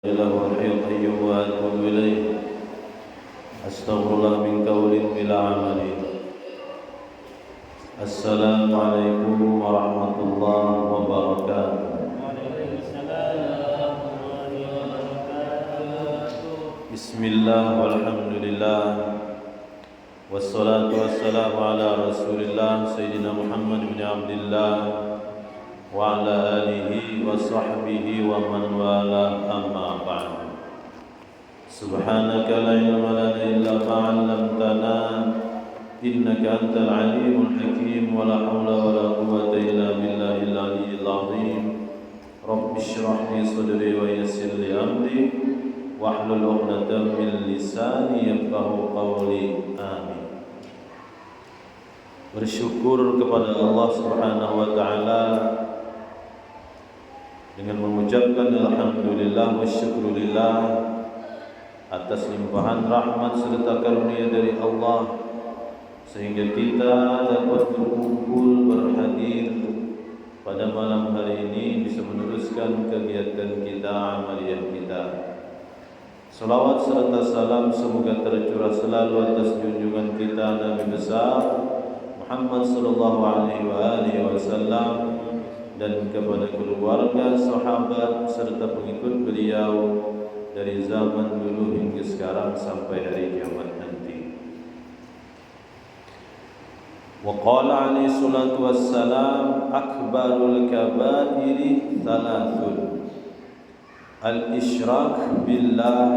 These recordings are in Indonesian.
له الحي القيوم وأتوب إليه أستغفر الله من قول بلا عمل. السلام عليكم ورحمة الله وبركاته. بسم الله والحمد لله والصلاة والسلام على رسول الله سيدنا محمد بن عبد الله وعلى آله وصحبه ومن والاه أما بعد. سبحانك لا علم لنا إلا ما علمتنا إنك أنت العليم الحكيم ولا حول ولا قوة إلا بالله العلي العظيم. رب اشرح لي صدري ويسر لي أمري واحلل عقدة من لساني يفقهوا قولي. آمين. Bersyukur kepada Allah Subhanahu wa taala dengan mengucapkan alhamdulillah wa syukrulillah atas limpahan rahmat serta karunia dari Allah sehingga kita dapat berkumpul berhadir pada malam hari ini bisa meneruskan kegiatan kita, amaliyah kita. Salawat serta salam semoga tercurah selalu atas junjungan kita Nabi besar Muhammad sallallahu alaihi wasallam dan kepada keluarga, sahabat serta pengikut beliau dari zaman dulu hingga sekarang sampai hari kiamat nanti. Wa qala alaihi salatu wassalam akbarul kabairi thalathun al-isyrak billah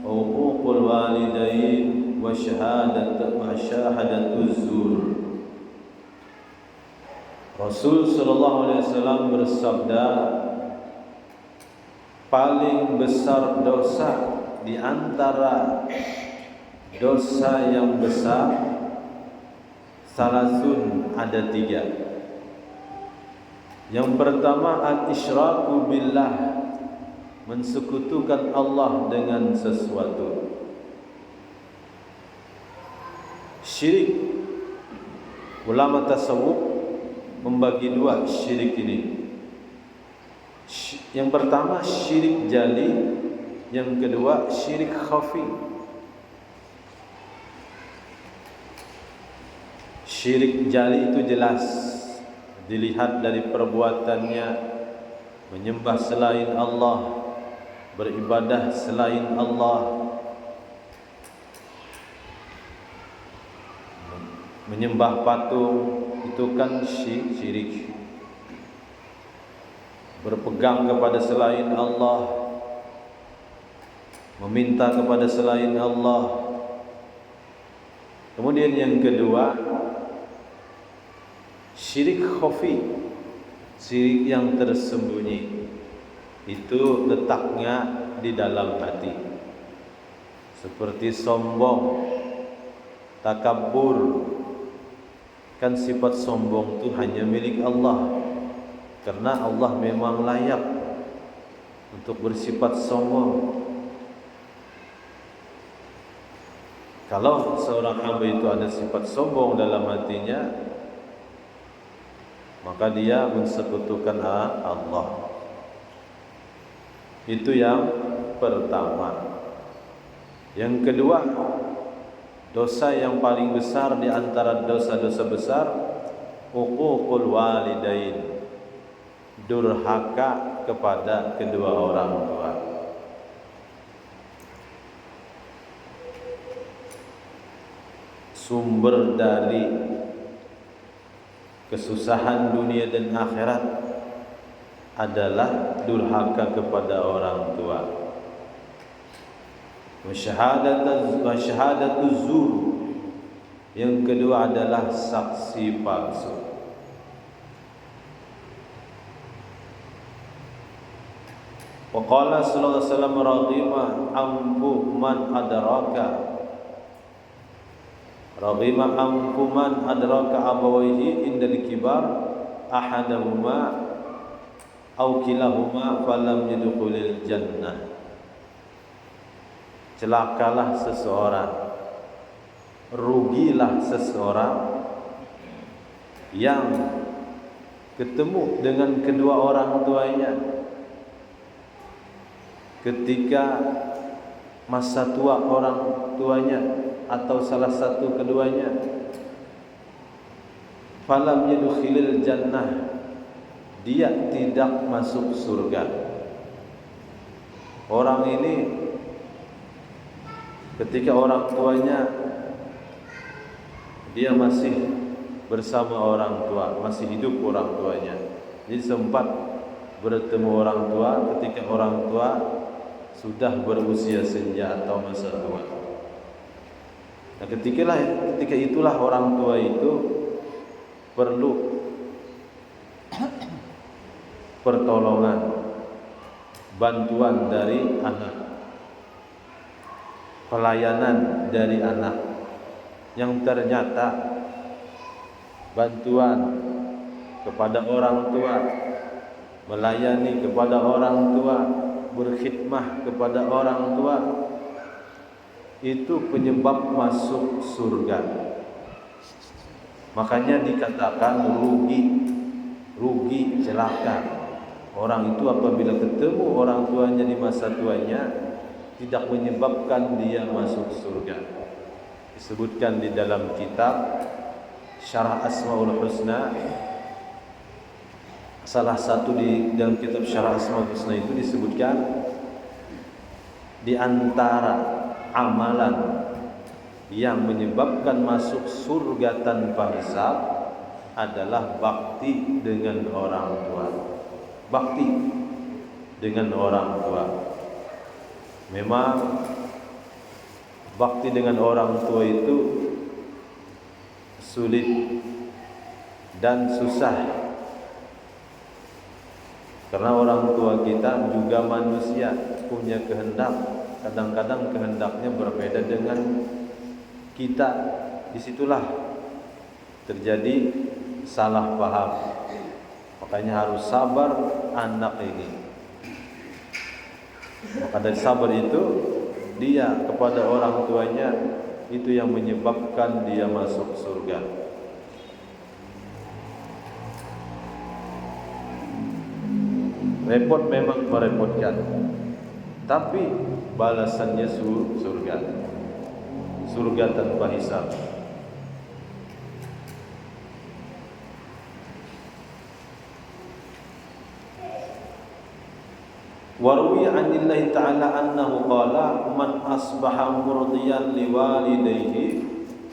wa uququl walidain wa syahadatuz zur. Rasul sallallahu alaihi wasallam bersabda, paling besar dosa di antara dosa yang besar salasun ada 3. Yang pertama al-isyraku billah, mensekutukan Allah dengan sesuatu. Syirik, ulama tasawuf membagi 2 syirik ini. Yang pertama syirik jali, yang kedua syirik khafi. Syirik jali itu jelas dilihat dari perbuatannya, menyembah selain Allah, beribadah selain Allah, menyembah patung, itu kan syirik. Berpegang kepada selain Allah, meminta kepada selain Allah. Kemudian yang kedua syirik khafi, syirik yang tersembunyi. Itu letaknya di dalam hati, seperti sombong, takabur. Kan sifat sombong itu hanya milik Allah, karena Allah memang layak untuk bersifat sombong. Kalau seorang hamba itu ada sifat sombong dalam hatinya, maka dia mensekutukan Allah. Itu yang pertama. Yang kedua, dosa yang paling besar di antara dosa-dosa besar, uququl walidain, durhaka kepada kedua orang tua. Sumber dari kesusahan dunia dan akhirat adalah durhaka kepada orang tua. Wasyahadatuz zur, yang kedua adalah saksi palsu. Wa qala sallallahu alaihi wasallam raghima amfu man adraka abawaihi indal kibar ahadahuma aw kilahuma falam yadkhulil jannah. Celakalah seseorang, rugilah seseorang yang ketemu dengan kedua orang tuanya ketika masa tua orang tuanya atau salah satu keduanya, falam yadkhulil jannah, dia tidak masuk surga. Orang ini ketika orang tuanya dia masih bersama orang tua, masih hidup orang tuanya, jadi sempat bertemu orang tua ketika orang tua sudah berusia senja atau masa tua. Nah, ketika itulah orang tua itu perlu pertolongan, bantuan dari anak, pelayanan dari anak, yang ternyata bantuan kepada orang tua, melayani kepada orang tua, berkhidmah kepada orang tua, itu penyebab masuk surga. Makanya dikatakan rugi, celaka orang itu apabila ketemu orang tuanya di masa tuanya tidak menyebabkan dia masuk surga. Disebutkan di dalam kitab Syarah Asmaul Husna, salah satu di dalam kitab Syarah Asmaul Husna itu disebutkan di antara amalan yang menyebabkan masuk surga tanpa hisab adalah bakti dengan orang tua. Bakti dengan orang tua. Memang bakti dengan orang tua itu sulit dan susah, karena orang tua kita juga manusia, punya kehendak. Kadang-kadang kehendaknya berbeda dengan kita. Disitulah terjadi salah paham. Makanya harus sabar anak ini. Maka dari sabar itu, dia kepada orang tuanya, itu yang menyebabkan dia masuk surga. Repot memang merepotkan, tapi balasannya surga. Surga tanpa hisab. Warwi anillahi ta'ala annahu qala man asbaha murdiyan liwalidayhi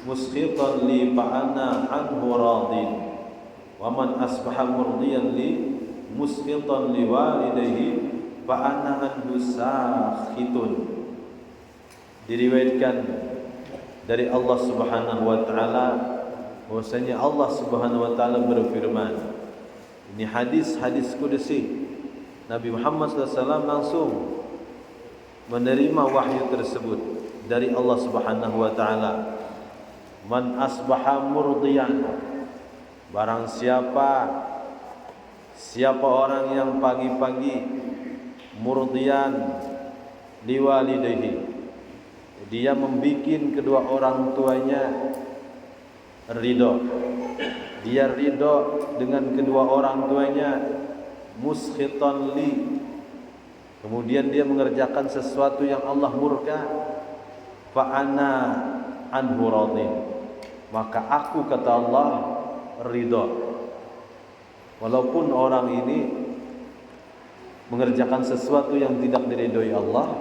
muskhitan li fa'ana anhu radin wa man asbaha murdiyan li muskhitan liwalidayhi fa'ana anhu sakhitun. Diriwayatkan dari Allah Subhanahu wa taala bahwasanya Allah Subhanahu wa taala berfirman, ini hadis qudsi. Nabi Muhammad SAW langsung menerima wahyu tersebut dari Allah Subhanahu wa taala. Man asbaha murdiyan, barang siapa orang yang pagi-pagi murdiyan liwalidayhi, dia membikin kedua orang tuanya ridho. Dia ridho dengan kedua orang tuanya, muskhitan li, kemudian dia mengerjakan sesuatu yang Allah murka, fa ana anhu radin, maka aku, kata Allah, ridho. Walaupun orang ini mengerjakan sesuatu yang tidak diridhoi Allah,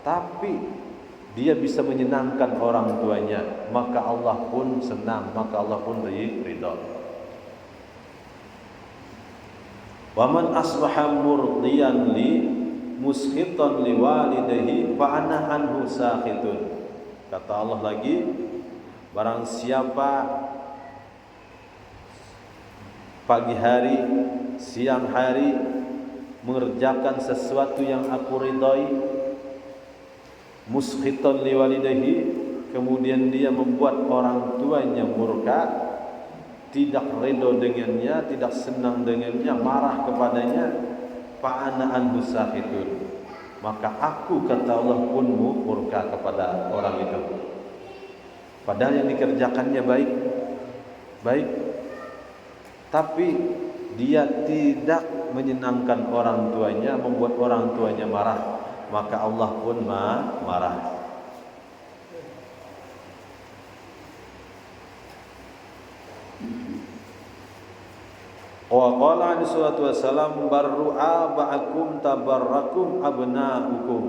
tapi dia bisa menyenangkan orang tuanya, maka Allah pun senang, maka Allah pun ridho. Wa man asbaha murdiyan li muskhitan liwalidayhi fa ana anhu sakhitun. Kata Allah lagi, barang siapa pagi hari, siang hari mengerjakan sesuatu yang aku ridhoi, muskhitan liwalidayhi, kemudian dia membuat orang tuanya murka, tidak ridho dengannya, tidak senang dengannya, marah kepadanya, fa'ana anhu sakhitun, maka aku, kata Allah, pun murka kepada orang itu. Padahal yang dikerjakannya baik, tapi dia tidak menyenangkan orang tuanya, membuat orang tuanya marah, maka Allah pun marah. Wa qala alaihi salatu wassalam barru aba'akum tabarrakum abna'ukum.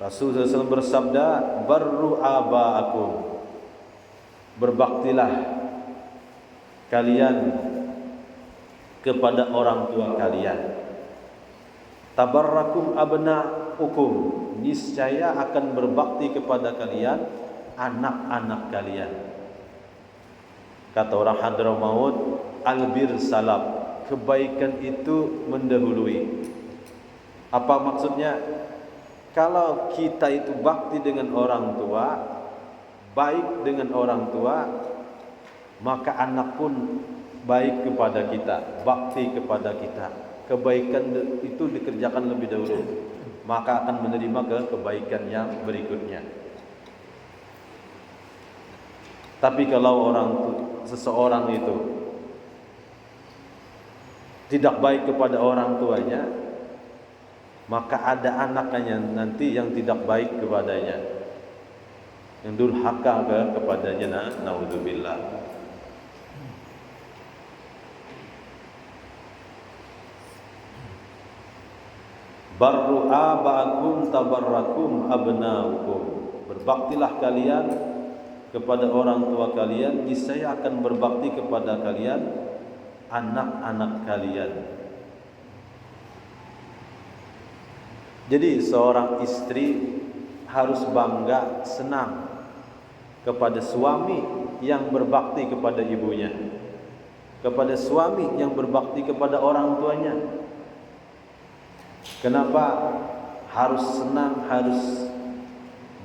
Rasul SAW bersabda, barru aba'akum, berbaktilah kalian kepada orang tua kalian. Tabarrakum abna'ukum, niscaya akan berbakti kepada kalian anak-anak kalian. Kata orang Hadramaut, albir salaf, kebaikan itu mendahului. Apa maksudnya? Kalau kita itu bakti dengan orang tua, baik dengan orang tua, maka anak pun baik kepada kita, bakti kepada kita. Kebaikan itu dikerjakan lebih dahulu, maka akan menerima kebaikan yang berikutnya. Tapi kalau seseorang itu tidak baik kepada orang tuanya, maka ada anaknya nanti yang tidak baik kepadanya, yang durhaka kepadanya, naudzubillah. Barru aba'akum tabarrakum abna'ukum, berbaktilah kalian kepada orang tua kalian, niscaya akan berbakti kepada kalian anak-anak kalian. Jadi seorang istri harus bangga, senang kepada suami yang berbakti kepada ibunya, kepada suami yang berbakti kepada orang tuanya. Kenapa harus senang, harus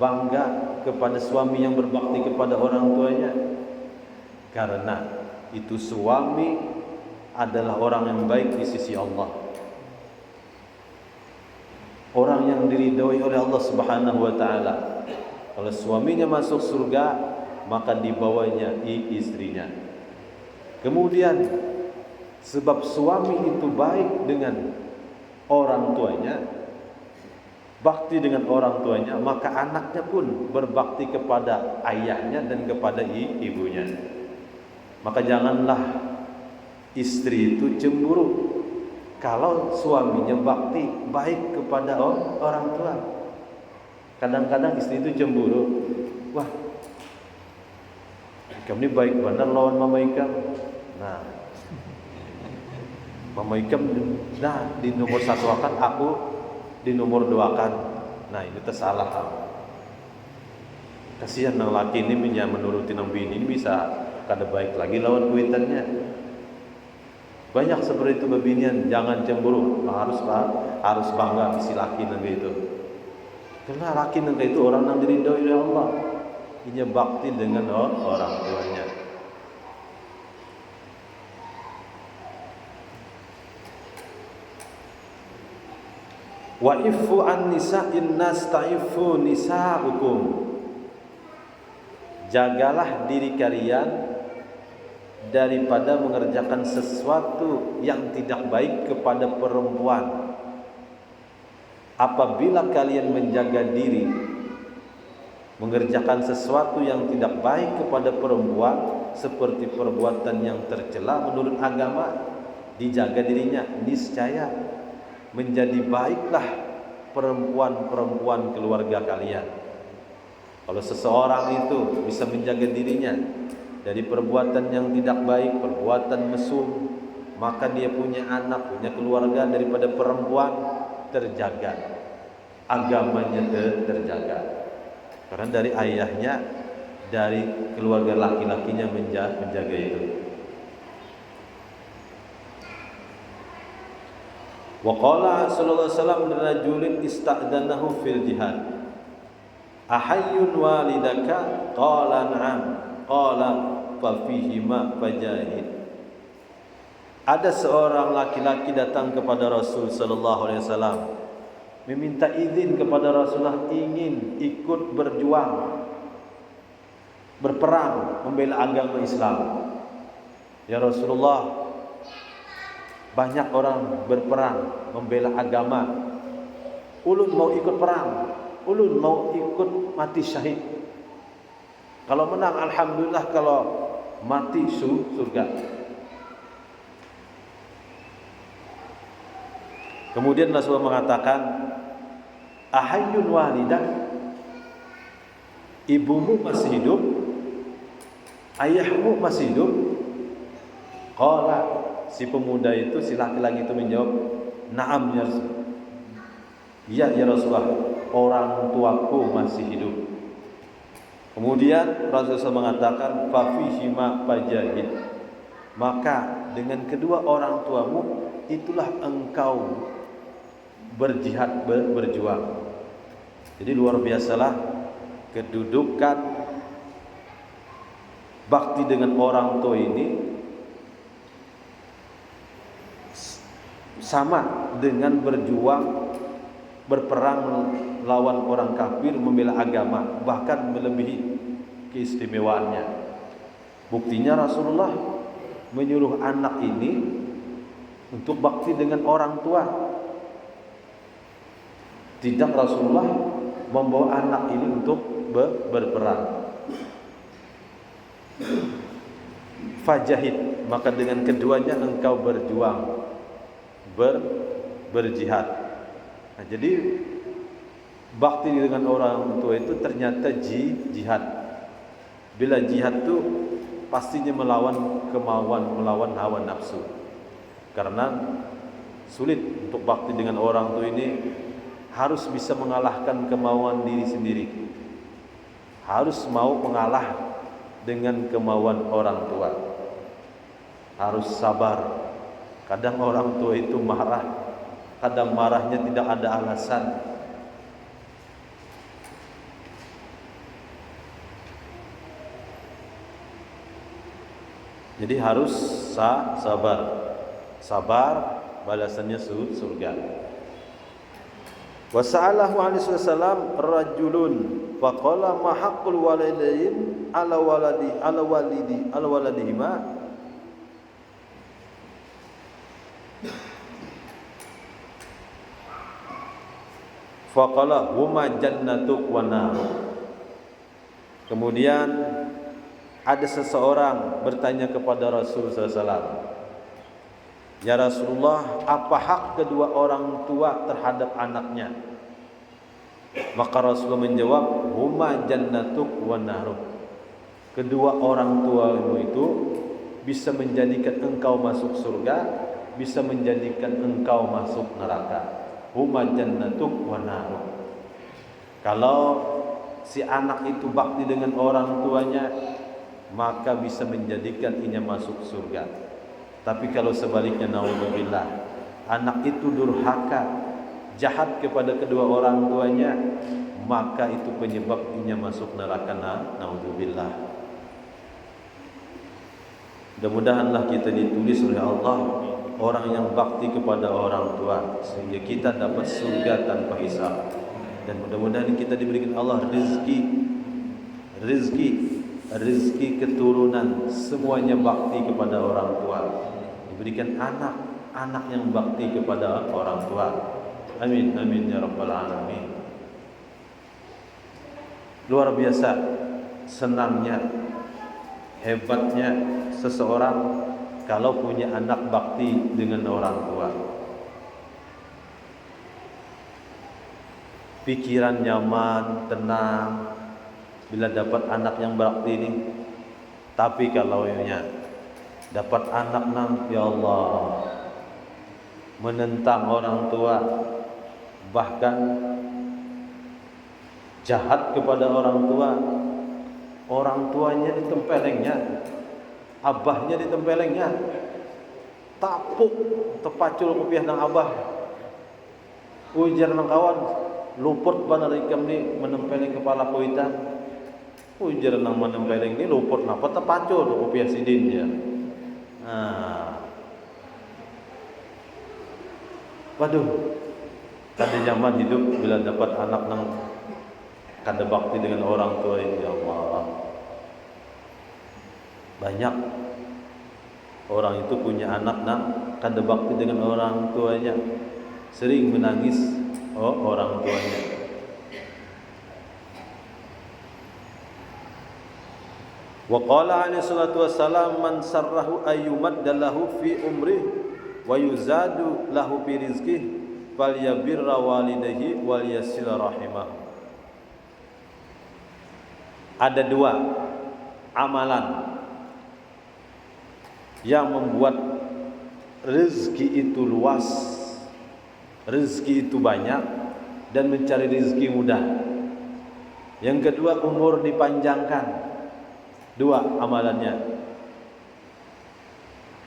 bangga kepada suami yang berbakti kepada orang tuanya? Karena itu suami adalah orang yang baik di sisi Allah, orang yang diridhoi oleh Allah Subhanahu wa taala. Kalau suaminya masuk surga, maka dibawanya istrinya. Kemudian sebab suami itu baik dengan orang tuanya, bakti dengan orang tuanya, maka anaknya pun berbakti kepada ayahnya dan kepada ibunya. Maka janganlah istri itu cemburu kalau suaminya bakti baik kepada orang tua. Kadang-kadang istri itu cemburu, wah, Ikam ini baik benar lawan Mama Ikam. Nah, Mama Ikam di nomor 1 akan, aku di nomor 2 akan. Nah, ini tersalah. Kasihan nang laki ini menuruti nang bini ini bisa kada baik lagi lawan kuitannya. Banyak seperti itu bebinian, jangan cemburu, harus bangga si laki nang itu. Karena laki nang itu orang nang diridhoi oleh Allah. Inya bakti dengan orang tuanya. Wa ifu an nisa'in nas ta'ifu nisa'ukum, jagalah diri kalian daripada mengerjakan sesuatu yang tidak baik kepada perempuan. Apabila kalian menjaga diri mengerjakan sesuatu yang tidak baik kepada perempuan, seperti perbuatan yang tercela menurut agama, dijaga dirinya, niscaya menjadi baiklah perempuan-perempuan keluarga kalian. Kalau seseorang itu bisa menjaga dirinya dari perbuatan yang tidak baik, perbuatan mesum, maka dia punya anak, punya keluarga daripada perempuan terjaga, agamanya terjaga. Karena dari ayahnya, dari keluarga laki-lakinya menjaga itu. Wa qala sallallahu alaihi wasallam lirajulin ista'danahu fil jihad, ahayyun walidaka? Qala na'am. Qala fa fihima fajahid. Ada seorang laki-laki datang kepada Rasul sallallahu alaihi wasallam, meminta izin kepada Rasulullah, ingin ikut berjuang, berperang membela agama Islam. Ya Rasulullah, banyak orang berperang membela agama, ulun mau ikut perang, ulun mau ikut mati syahid. Kalau menang alhamdulillah, kalau mati surga. Kemudian Rasulullah mengatakan, ahayyun walidak, ibumu masih hidup, ayahmu masih hidup? Qala, si pemuda itu, si laki-laki itu menjawab, na'am ya Rasul. Ya Rasulullah, orang tuaku masih hidup. Kemudian Rasulullah mengatakan, fafihima fajahid, maka dengan kedua orang tuamu itulah engkau berjihad, berjuang. Jadi luar biasalah kedudukan bakti dengan orang tua ini, sama dengan berjuang, berperang lawan orang kafir, membela agama, bahkan melebihi keistimewaannya. Buktinya Rasulullah menyuruh anak ini untuk bakti dengan orang tua. Tidak Rasulullah membawa anak ini untuk berperang. Fajahid, maka dengan keduanya engkau berjuang, berjihad. Nah, jadi bakti dengan orang tua itu ternyata jihad. Bila jihad itu pastinya melawan kemauan, melawan hawa nafsu. Karena sulit untuk bakti dengan orang tua ini, harus bisa mengalahkan kemauan diri sendiri. Harus mau mengalah dengan kemauan orang tua. Harus sabar. Kadang orang tua itu marah, kadang marahnya tidak ada alasan. Jadi harus sabar. Sabar, balasannya surga. Wa sa'alahu alaihi wasallam rajulun faqala ma haqqul walidain ala waladihima. Faqala huma jannatuk wa nar. Kemudian ada seseorang bertanya kepada Rasulullah SAW, ya Rasulullah, apa hak kedua orang tua terhadap anaknya? Maka Rasulullah menjawab, huma jannatuk wa nar. Kedua orang tuamu itu bisa menjadikan engkau masuk surga, bisa menjadikan engkau masuk neraka. Huma jannatuk wa nar. Kalau si anak itu bakti dengan orang tuanya, maka bisa menjadikan inya masuk surga. Tapi kalau sebaliknya, naudzubillah, anak itu durhaka, jahat kepada kedua orang tuanya, maka itu penyebab inya masuk neraka. Naudzubillah. Mudah-mudahanlah kita ditulis oleh Allah orang yang bakti kepada orang tua, sehingga kita dapat surga tanpa hisab. Dan mudah-mudahan kita diberikan Allah rezeki keturunan, semuanya bakti kepada orang tua. Diberikan anak yang bakti kepada orang tua. Amin amin ya rabbal alamin. Luar biasa senangnya, hebatnya seseorang kalau punya anak bakti dengan orang tua. Pikiran nyaman, tenang bila dapat anak yang bakti ini. Tapi kalau dapat anak ya Allah, menentang orang tua, bahkan jahat kepada orang tua, orang tuanya ditempelengnya, abahnya ditempelengnya, tapuk tepacul kopiah nang abah, ujar nang kawan, luput bana rikam ni menempeleng kepala kuitan, ujar nang menempeleng ni luput napa tepacul kopiah sidin dia. Waduh, kada nyaman hidup bila dapat anak nang kada bakti dengan orang tua ini, ya Allah. Banyak orang itu punya anak nang kada bakti dengan orang tuanya, sering menangis orang tuanya. Wa qala alaihi salatu wassalam man sarrahu ayyumadda lahu fi umri wa yuzadu lahu fi rizqihi falyabirra walidayhi wal yasil rahimah. Ada dua amalan yang membuat rezeki itu luas, rezeki itu banyak, dan mencari rezeki mudah. Yang kedua, umur dipanjangkan. Dua amalannya.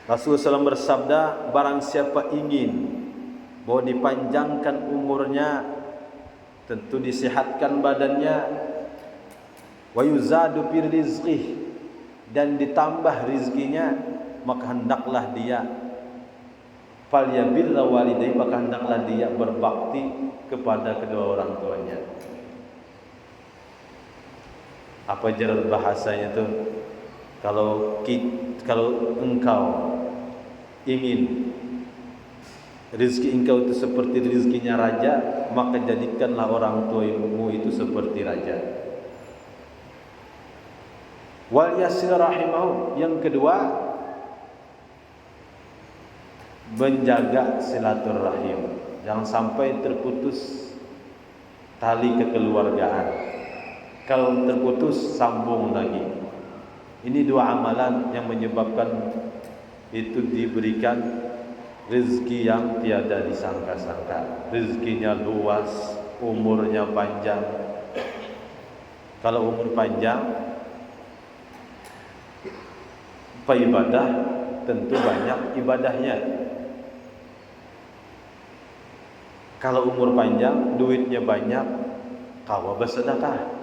Rasulullah SAW bersabda, barang siapa ingin bahwa dipanjangkan umurnya, tentu disehatkan badannya, wa yuzadu fi rizqihi, dan ditambah rizkinya, maka hendaklah dia falyabirra walidayhi, maka hendaklah dia berbakti kepada kedua orang tuanya. Apa jalan bahasanya itu? Kalau engkau ingin rezeki engkau itu seperti rezekinya raja, maka jadikanlah orang tuamu itu seperti raja. Wal yasil rahimahu, yang kedua, menjaga silaturahim, jangan sampai terputus tali kekeluargaan. Kalau terputus, sambung lagi. Ini dua amalan yang menyebabkan itu diberikan rezeki yang tiada disangka-sangka. Rezekinya luas, umurnya panjang. Kalau umur panjang, ibadah tentu banyak ibadahnya. Kalau umur panjang, duitnya banyak, kawa bersedekah.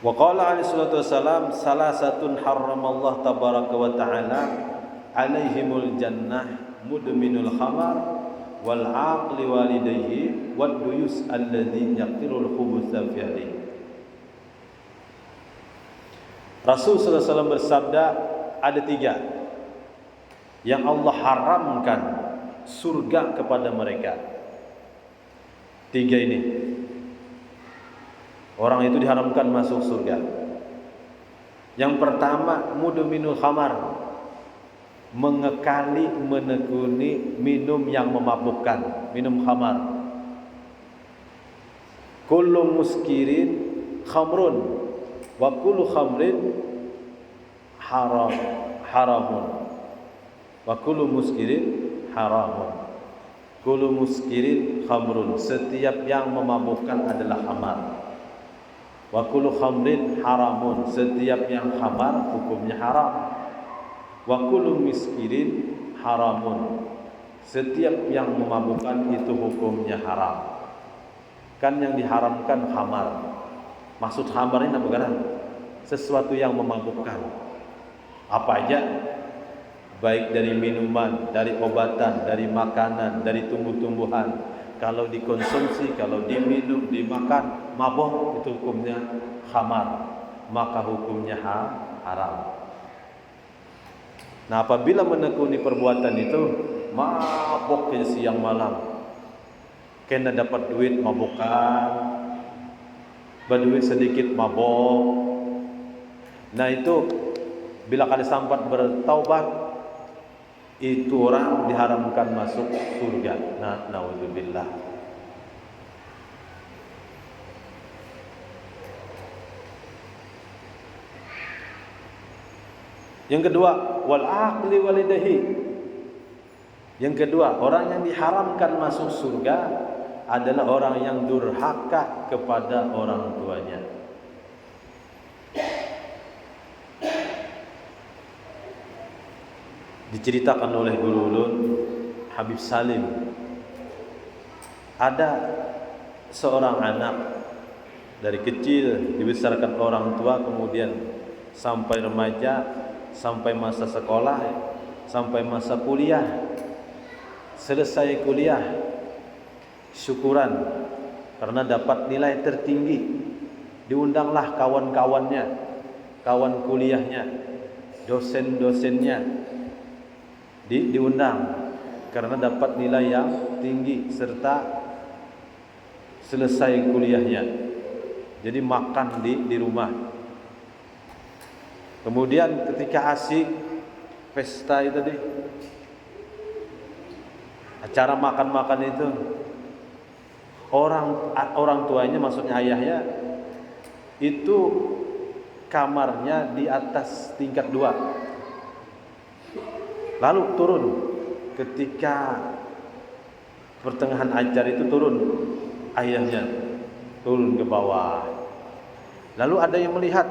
Wa qala alaihi salatu wassalam, salasatun harramallahu tabaraka wa ta'ala alaihimul jannah mudminul khamar wal aqli walidayhi wad duyus alladhi yaqtirul khubutha fi alihi. Rasul sallallahu alaihi wasallam bersabda, ada tiga yang Allah haramkan surga kepada mereka. Tiga ini, orang itu diharamkan masuk surga. Yang pertama, mudminul khamar, mengekali, menekuni minum yang memabukkan, minum khamar. Kullu muskirin khamrun wa kullu khamrin haramun wa kullu muskirin haramun. Kullu muskirin khamrun, setiap yang memabukkan adalah khamar. Wa kullu khamrin haramun, setiap yang khamar hukumnya haram. Wa kullu miskirin haramun, setiap yang memabukkan itu hukumnya haram. Kan yang diharamkan khamar. Maksud khamar ini apa kan? Sesuatu yang memabukkan. Apa aja? Baik dari minuman, dari obatan, dari makanan, dari tumbuh-tumbuhan. Kalau dikonsumsi, kalau diminum, dimakan, mabuk, itu hukumnya khamar, maka hukumnya haram. Nah, apabila menekuni perbuatan itu, mabuk ke siang malam, kena dapat duit mabukan, berduit sedikit mabuk. Nah itu bila kali sampat bertaubat, itu orang diharamkan masuk surga. Nah, naudzubillah. Yang kedua, wal aqli walidahi. Yang kedua, orang yang diharamkan masuk surga adalah orang yang durhaka kepada orang tuanya. Diceritakan oleh Guru Ulun Habib Salim, ada seorang anak dari kecil dibesarkan orang tua, kemudian sampai remaja, sampai masa sekolah, sampai masa kuliah. Selesai kuliah, syukuran karena dapat nilai tertinggi, diundanglah kawan-kawannya, kawan kuliahnya, dosen-dosennya, diundang karena dapat nilai yang tinggi serta selesai kuliahnya. Jadi makan di rumah. Kemudian ketika asik pesta itu tadi, acara makan-makan itu, orang tuanya, maksudnya ayahnya, itu kamarnya di atas tingkat 2. Lalu turun ketika pertengahan acara itu, turun ayahnya, turun ke bawah. Lalu ada yang melihat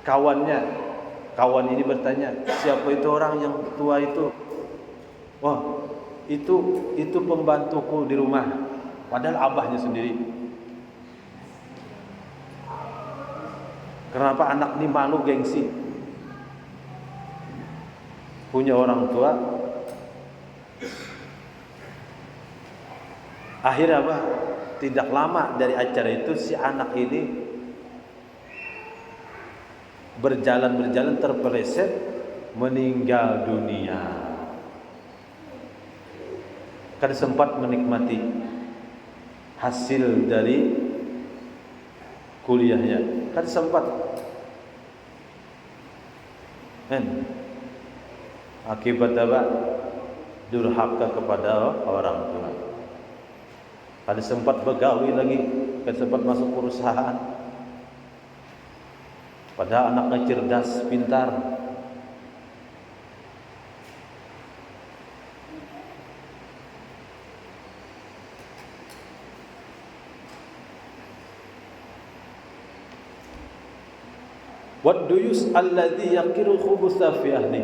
kawannya. Kawan ini bertanya, siapa itu orang yang tua itu? Wah, itu pembantuku di rumah. Padahal abahnya sendiri. Kenapa anak ini malu, gengsi? Punya orang tua. Akhirnya apa? Tidak lama dari acara itu si anak ini berjalan terpeleset, meninggal dunia. Kan sempat menikmati hasil dari kuliahnya, kan sempat. Akibat apa? Durhaka kepada orang tua. Kan sempat begawi lagi, kan sempat masuk perusahaan. Padahal anaknya cerdas, pintar. What do you alladhi yaqiru khubutha fi ahli?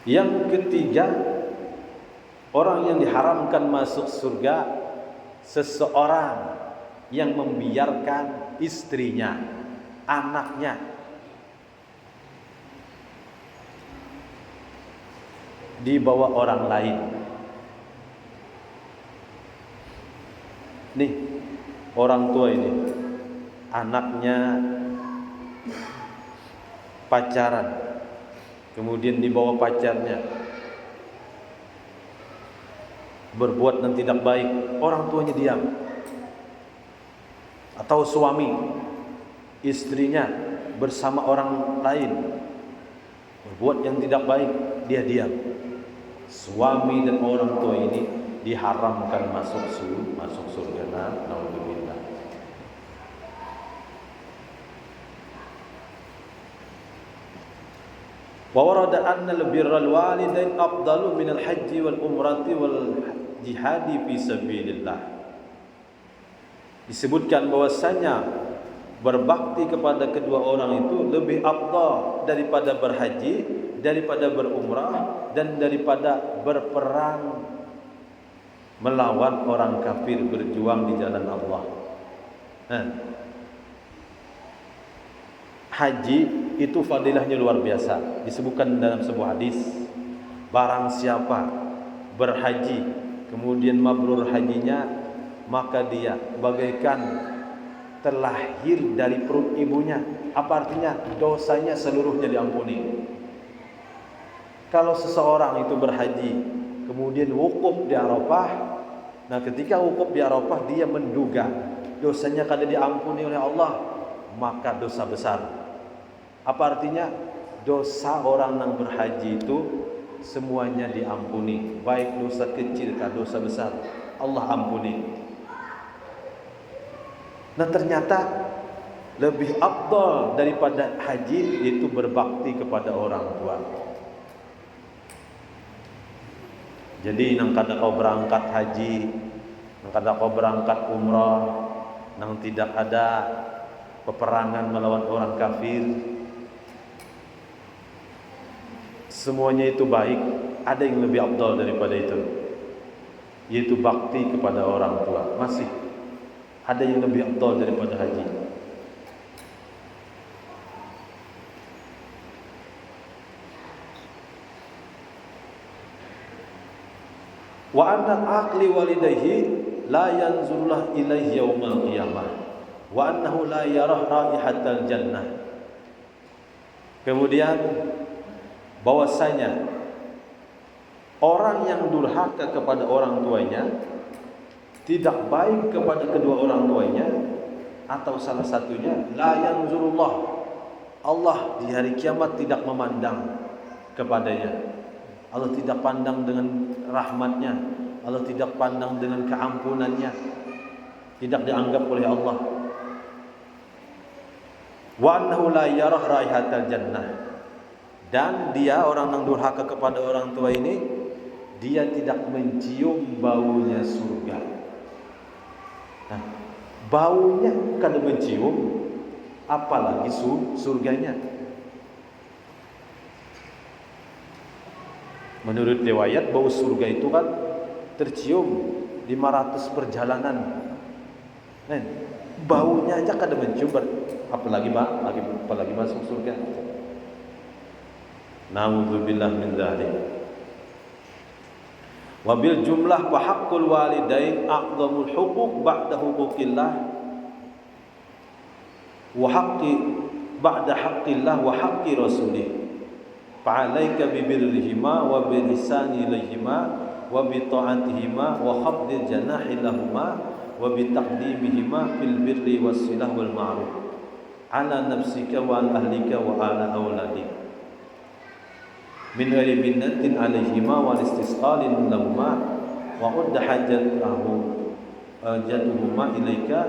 Yang ketiga, orang yang diharamkan masuk surga, seseorang yang membiarkan istrinya, anaknya dibawa orang lain. Nih, orang tua ini, anaknya pacaran, kemudian dibawa pacarnya berbuat yang tidak baik, orang tuanya diam. Atau suami, istrinya bersama orang lain berbuat yang tidak baik, dia diam. Suami dan orang tua ini diharamkan masuk surga. Naudzubillah. Wa warada anna al-birral walidain afdalu min al-hajji wal umrati wal jihadi fi sabilillah. Disebutkan bahwasanya berbakti kepada kedua orang itu lebih afdal daripada berhaji, daripada berumrah, dan daripada berperang melawan orang kafir, berjuang di jalan Allah. Haji itu fadilahnya luar biasa. Disebutkan dalam sebuah hadis, barang siapa berhaji kemudian mabrur hajinya, maka dia bagaikan terlahir dari perut ibunya. Apa artinya? Dosanya seluruhnya diampuni. Kalau seseorang itu berhaji kemudian wukuf di Arafah, nah ketika wukuf di Arafah dia menduga dosanya kada diampuni oleh Allah, maka dosa besar. Apa artinya? Dosa orang yang berhaji itu semuanya diampuni, baik dosa kecil atau dosa besar, Allah ampuni. Nah ternyata lebih afdal daripada haji itu berbakti kepada orang tua. Jadi nang kada kau berangkat haji, nang kada kau berangkat umrah, nang tidak ada peperangan melawan orang kafir, semuanya itu baik. Ada yang lebih afdal daripada itu, yaitu bakti kepada orang tua. Masih ada yang lebih afdal daripada haji. Wa anna aqli walidayhi la yanzurullah ilaihi yaumal qiyamah wa annahu la yarah raihatal jannah. Kemudian bahwasanya orang yang durhaka kepada orang tuanya, tidak baik kepada kedua orang tuanya, atau salah satunya la yanzurullah, Allah di hari kiamat tidak memandang kepadanya. Allah tidak pandang dengan rahmatnya, Allah tidak pandang dengan keampunannya, tidak dianggap oleh Allah. Wa annahu la yarah raihatal jannah, dan dia orang yang durhaka kepada orang tua ini, dia tidak mencium baunya surga. Nah, baunya kada mencium, apalagi surganya. Menurut riwayat, bau surga itu kan tercium 500 perjalanan. Nah, baunya aja kada mencium, apalagi masuk surga. Na'udzubillah min dzalik. Wa bil jumlah wa haqqul walidain a'dhamul huquq ba'da huquqillah wa haqqi ba'da haqqillah wa haqqi rasulih. Fa'alaika bi birrihima wa bi ihsani ilayhima wa bi ta'atihima wa khafdil janahi lahumā wa bi taqdimihima fil birri was silah wal ma'ruf ala nafsika wa ala ahlika wa ala auladik min ghairi minnatin alaihima wal istisqalin lahumā wa udda hajatuhuma ilaika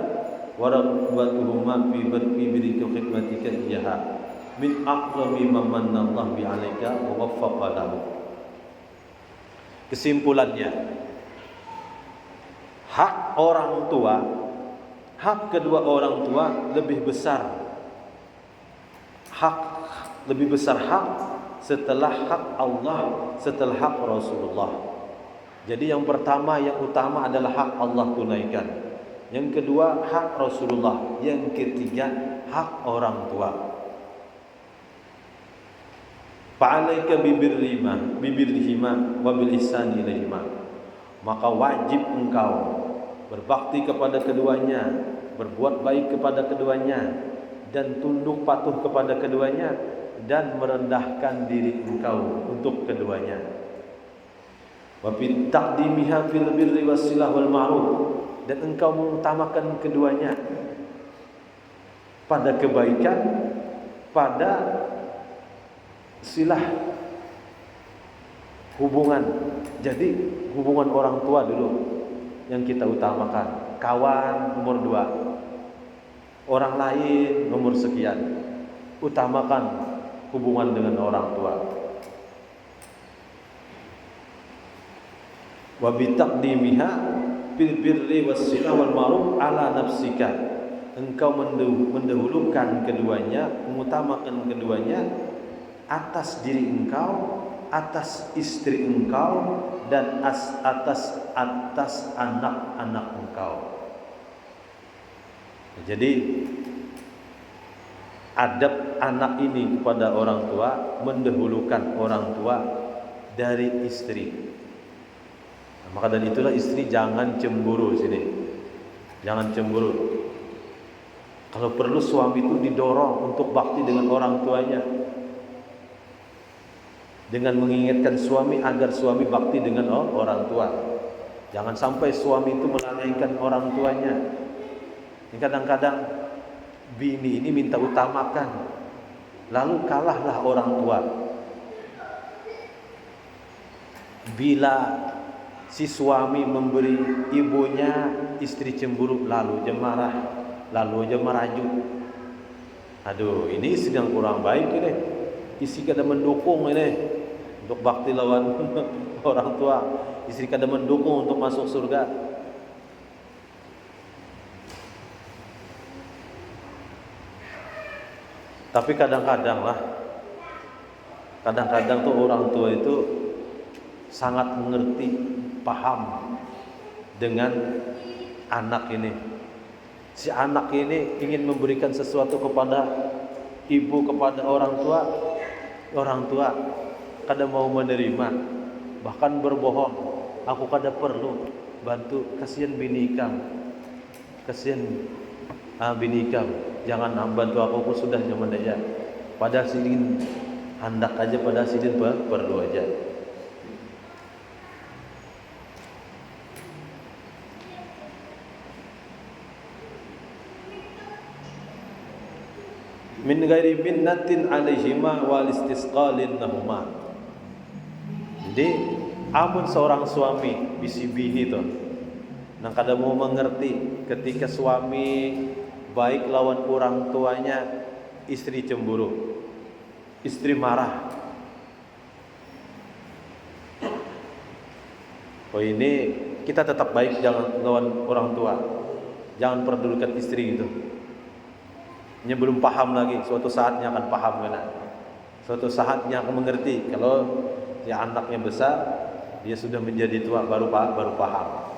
wa raghbatuhuma fi birrika wa khidmatika iyyaha min aqdami ma manallahu bi 'alaika wa waffaqa lahu. Kesimpulannya, hak orang tua, hak kedua orang tua lebih besar hak setelah hak Allah, setelah hak Rasulullah. Jadi yang pertama, yang utama adalah hak Allah tunaikan. Yang kedua hak Rasulullah. Yang ketiga hak orang tua. Fa'alaika bibirrihima wa bil ihsani ilaihima. Maka wajib engkau berbakti kepada keduanya, berbuat baik kepada keduanya, dan tunduk patuh kepada keduanya, dan merendahkan diri engkau untuk keduanya. Wa bi taqdimiha fil birri was silah wal ma'ruf, dan engkau mengutamakan keduanya pada kebaikan, pada silah, hubungan. Jadi hubungan orang tua dulu yang kita utamakan. Kawan nomor 2, orang lain nomor sekian. Utamakan hubungan dengan orang tua. Wa bi taqdimiha fil birri was silah wal ma'ruf ala nafsika. Engkau mendahulukan keduanya, mengutamakan keduanya atas diri engkau, atas istri engkau, dan atas anak-anak engkau. Jadi adab anak ini kepada orang tua, mendahulukan orang tua dari istri. Nah, maka dari itulah istri jangan cemburu sini. Jangan cemburu. Kalau perlu suami itu didorong untuk bakti dengan orang tuanya, dengan mengingatkan suami agar suami bakti dengan orang tua. Jangan sampai suami itu melalaikan orang tuanya. Kadang-kadang bini ini minta utamakan, lalu kalahlah orang tua. Bila si suami memberi ibunya, istri cemburu, lalu aja marah, lalu aja merajuk. Aduh, ini istri yang kurang baik ini. Istri kada mendukung ini untuk bakti lawan orang tua. Istri kada mendukung untuk masuk surga. Tapi kadang-kadang tuh orang tua itu sangat mengerti, paham dengan anak ini. Si anak ini ingin memberikan sesuatu kepada ibu, kepada orang tua kada mau menerima, bahkan berbohong. Aku kada perlu bantu, kasihan bini ikam, kasihan bini ikam, jangan bantu aku sudah nyaman aja. Pada sidin hendak aja, pada sidin perlu aja. Min ghairi minnatin alaihima wal istisqalin lahuma. Jadi amun seorang suami bisi bini tu nang kada mau mengerti ketika suami baik lawan orang tuanya, istri cemburu, istri marah. Oh ini kita tetap baik, jangan lawan orang tua, jangan perdulikan istri gitu. Ini belum paham lagi, suatu saatnya akan paham kan? Suatu saatnya akan mengerti. Kalau ya anaknya besar, dia sudah menjadi tua baru paham.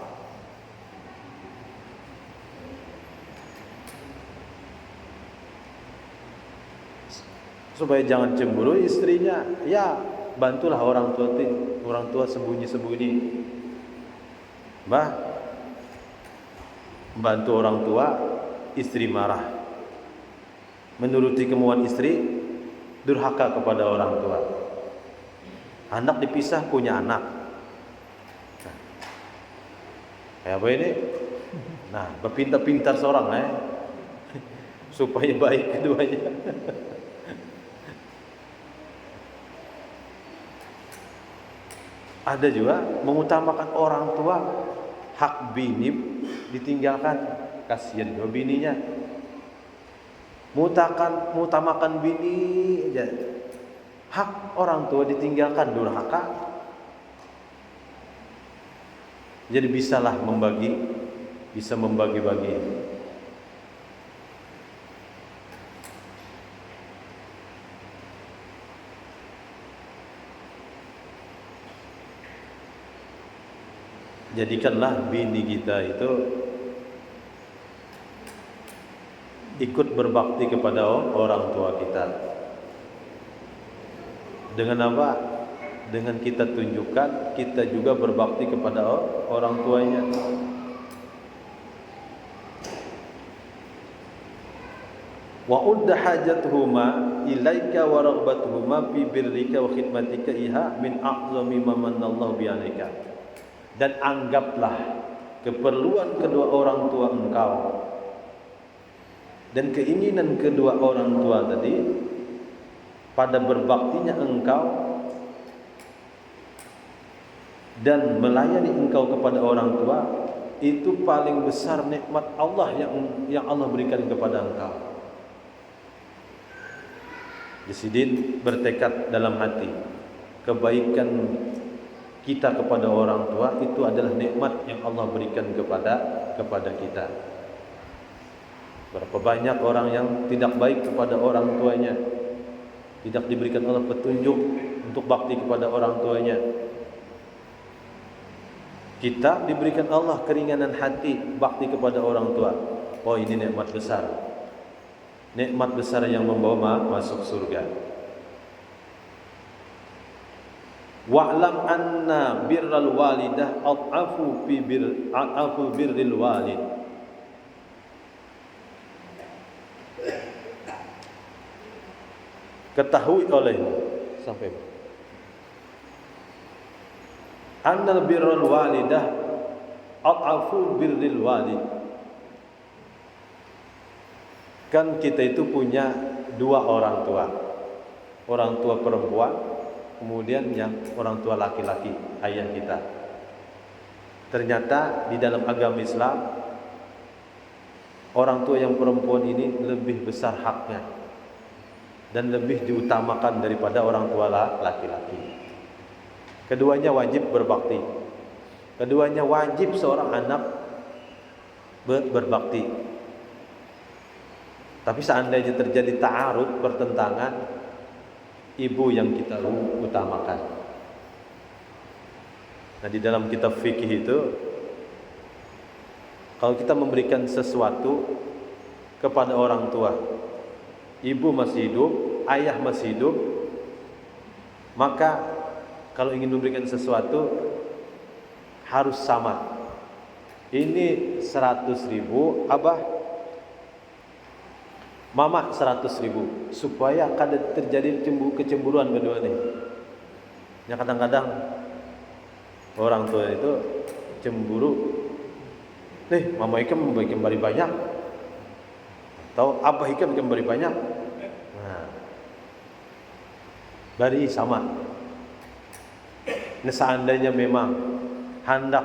Supaya jangan cemburu istrinya, ya bantulah orang tua sembunyi-sembunyi. Bantu orang tua, istri marah, menuruti kemauan istri, durhaka kepada orang tua. Anak dipisah, punya anak. Kayak apa ini? Nah, berpintar-pintar seorang supaya baik keduanya. Ada juga mengutamakan orang tua, hak bini ditinggalkan, kasihan dua bininya. Mengutamakan bini aja, hak orang tua ditinggalkan, durhaka. Jadi bisa membagi-bagi. Jadikanlah bini kita itu ikut berbakti kepada orang tua kita. Dengan apa? Dengan kita tunjukkan kita juga berbakti kepada orang tuanya. Wa udda hajatuhuma ilaika wa raghbatuhuma fi birrika wa khidmatika iha min a'zami ma manallahu bi 'alaika. Dan anggaplah keperluan kedua orang tua engkau dan keinginan kedua orang tua tadi pada berbaktinya engkau dan melayani engkau kepada orang tua, itu paling besar nikmat Allah yang Allah berikan kepada engkau. Jadi bertekad dalam hati, kebaikan kita kepada orang tua itu adalah nikmat yang Allah berikan kepada kita. Berapa banyak orang yang tidak baik kepada orang tuanya, tidak diberikan Allah petunjuk untuk bakti kepada orang tuanya. Kita diberikan Allah keringanan hati bakti kepada orang tua. Oh, ini nikmat besar. Nikmat besar yang membawa masuk surga. Wa'lam anna birral walidah at'afu birril walid. Ketahui olehmu sampai anna birral walidah at'afu birril walid. Kan kita itu punya dua orang tua. Orang tua perempuan, kemudian yang orang tua laki-laki, ayah kita. Ternyata di dalam agama Islam, orang tua yang perempuan ini lebih besar haknya dan lebih diutamakan daripada orang tua laki-laki. Keduanya wajib berbakti. Keduanya wajib seorang anak berbakti. Tapi seandainya terjadi ta'arud, pertentangan, ibu yang kita utamakan. Nah, di dalam kitab fikih itu, kalau kita memberikan sesuatu kepada orang tua, ibu masih hidup, ayah masih hidup, maka kalau ingin memberikan sesuatu harus sama. Ini 100.000, abah Mama 100.000 supaya kada terjadi kecemburuan berdua nih. Ya kadang-kadang orang tua itu cemburu. Mama Ikam beri banyak, atau Abah Ikam beri banyak. Nah, bari sama. Nah, seandainya memang hendak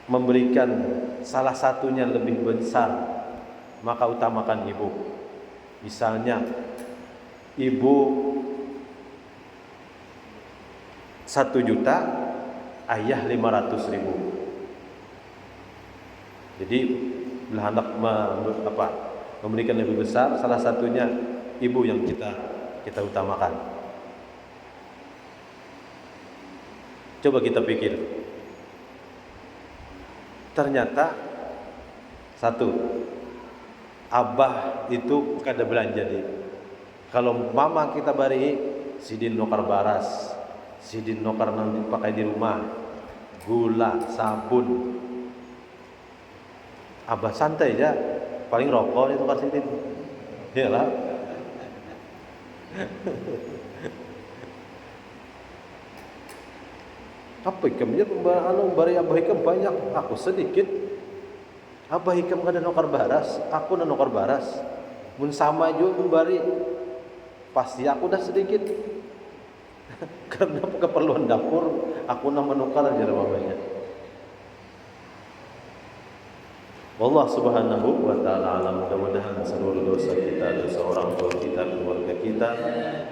memberikan salah satunya lebih besar, maka utamakan ibu. Misalnya ibu 1 juta, ayah 500.000. Jadi bila hendak memberikan lebih besar, salah satunya ibu yang kita utamakan. Coba kita pikir. Ternyata satu, abah itu kada belanja nih. Kalau mama kita bari sidin nokar baras, sidin nokar nanti pakai di rumah, gula, sabun. Abah santai aja, paling rokok itu kasih sidin. Iyalah. Apa ikamnya bari abah ikam banyak, aku sedikit. Abah ikam kada nokar baras, aku nokar baras. Mun sama juga membari, pasti aku dah sedikit. Karena keperluan dapur, aku menukar aja mamanya. Wallah subhanahu wa ta'ala alam. Mudah-mudahan seluruh dosa kita, dosa orang tua kita, keluarga kita,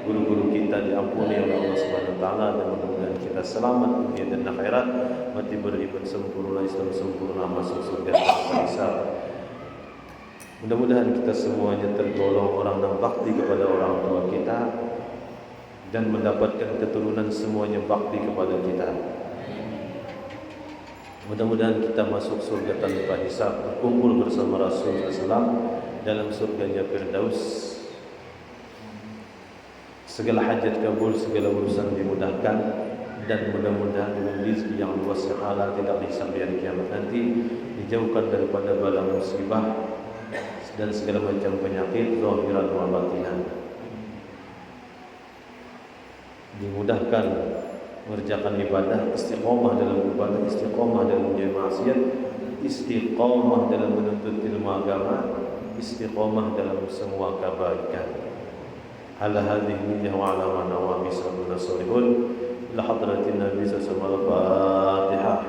guru-guru kita diampuni oleh Allah subhanahu wa ta'ala, dan mudah-mudahan kita selamat dunia dan akhirat, mati beriman sempurna, Islam sempurna, masuk surga tanpa hisab. Mudah-mudahan kita semuanya tergolong orang yang bakti kepada orang tua kita, dan mendapatkan keturunan semuanya bakti kepada kita. Mudah-mudahan kita masuk surga tanpa hisab, berkumpul bersama Rasulullah SAW dalam surganya Firdaus. Segala hajat kabul, segala urusan dimudahkan, dan mudah-mudahan dengan rezeki yang luas yang Allah tidak dihisab di hari kiamat nanti, dijauhkan daripada bala musibah dan segala macam penyakit zahiran wa batinan. Dimudahkan mengerjakan ibadah, istiqomah dalam ibadah, istiqomah dalam menjauhi maksiat, istiqomah dalam menuntut ilmu agama, istiqomah dalam semua kebaikan. Ala hadhihi wa ala ma nawa bi sallallahu alaihi wa sallam. La hadratin nabi sallallahu alaihi wa sallam. Al-Fatihah.